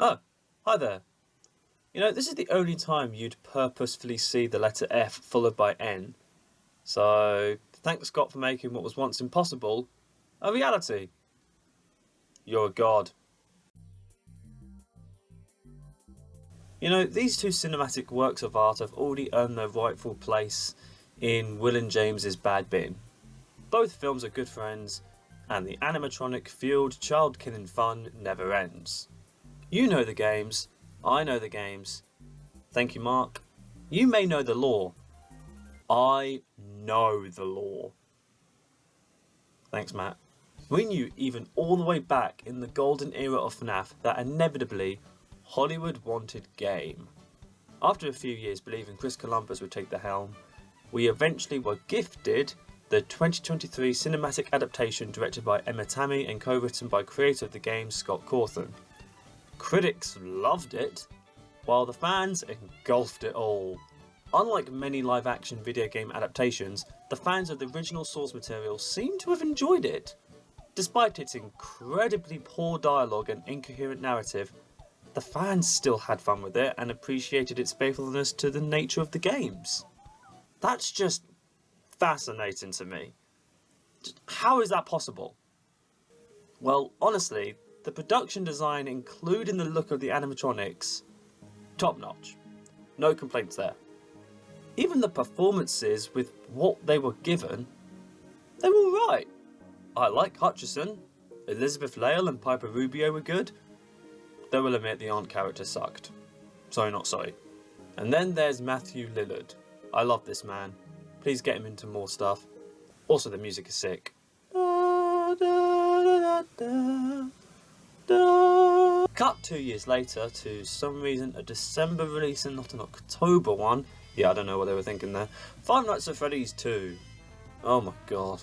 Oh, hi there. This is the only time you'd purposefully see the letter F followed by N. So, thanks Scott for making what was once impossible a reality. You're a god. These two cinematic works of art have already earned their rightful place in Will and James's bad bin. Both films are good friends, and the animatronic-fueled child-killing fun never ends. You know the games, I know the games. Thank you, Mark. You may know the lore. I know the lore. Thanks, Matt. We knew even all the way back in the golden era of FNaF that inevitably Hollywood wanted game. After a few years believing Chris Columbus would take the helm, we eventually were gifted the 2023 cinematic adaptation directed by Emma Tammy and co-written by creator of the game Scott Cawthon. Critics loved it, while the fans engulfed it all. Unlike many live-action video game adaptations, the fans of the original source material seem to have enjoyed it. Despite its incredibly poor dialogue and incoherent narrative, the fans still had fun with it and appreciated its faithfulness to the nature of the games. That's just fascinating to me. How is that possible? Well, honestly, the production design, including the look of the animatronics, top notch. No complaints there. Even the performances with what they were given, they were alright. I like Hutchison, Elizabeth Lale and Piper Rubio were good. Though we'll admit the aunt character sucked. Sorry not sorry. And then there's Matthew Lillard. I love this man. Please get him into more stuff. Also the music is sick. Cut 2 years later to some reason a December release and not an October one. Yeah, I don't know what they were thinking there. Five Nights at Freddy's 2. Oh my god.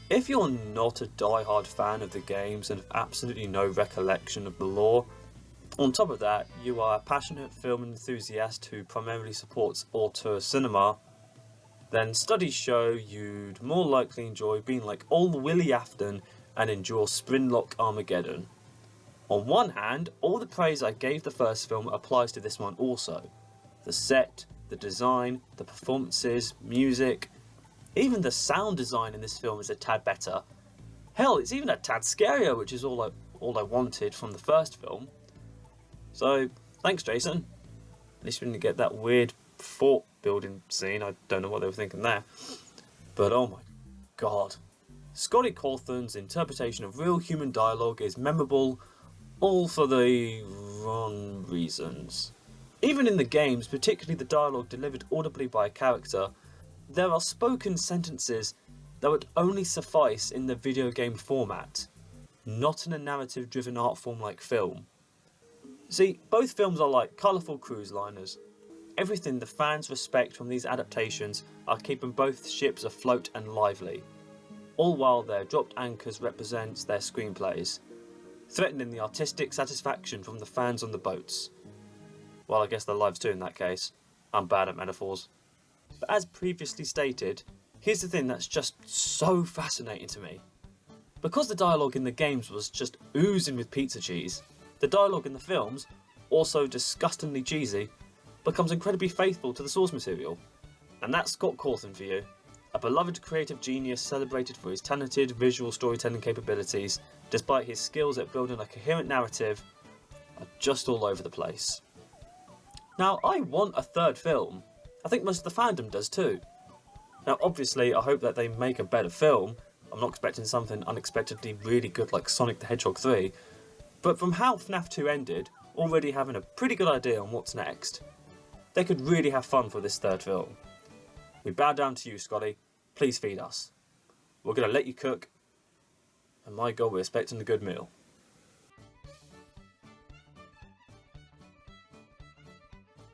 If you're not a die-hard fan of the games and have absolutely no recollection of the lore, on top of that you are a passionate film enthusiast who primarily supports auteur cinema, then studies show you'd more likely enjoy being like old Willie Afton and endure Sprinlock Armageddon. On one hand, all the praise I gave the first film applies to this one also. The set, the design, the performances, music, even the sound design in this film is a tad better. Hell, it's even a tad scarier, which is all I wanted from the first film. So, thanks Jason. At least we didn't get that weird fort building scene. I don't know what they were thinking there. But oh my god. Scotty Cawthon's interpretation of real human dialogue is memorable, all for the wrong reasons. Even in the games, particularly the dialogue delivered audibly by a character, there are spoken sentences that would only suffice in the video game format, not in a narrative-driven art form like film. See, both films are like colourful cruise liners. Everything the fans respect from these adaptations are keeping both ships afloat and lively, all while their dropped anchors represents their screenplays, threatening the artistic satisfaction from the fans on the boats. Well, I guess their lives too in that case. I'm bad at metaphors. But as previously stated, here's the thing that's just so fascinating to me. Because the dialogue in the games was just oozing with pizza cheese, the dialogue in the films, also disgustingly cheesy, becomes incredibly faithful to the source material. And that's Scott Cawthon for you. A beloved creative genius celebrated for his talented visual storytelling capabilities, despite his skills at building a coherent narrative, are just all over the place. Now, I want a third film. I think most of the fandom does too. Now obviously I hope that they make a better film. I'm not expecting something unexpectedly really good like Sonic the Hedgehog 3, but from how FNaF 2 ended, already having a pretty good idea on what's next, they could really have fun for this third film. We bow down to you, Scotty. Please feed us. We're going to let you cook, and my god, we're expecting a good meal.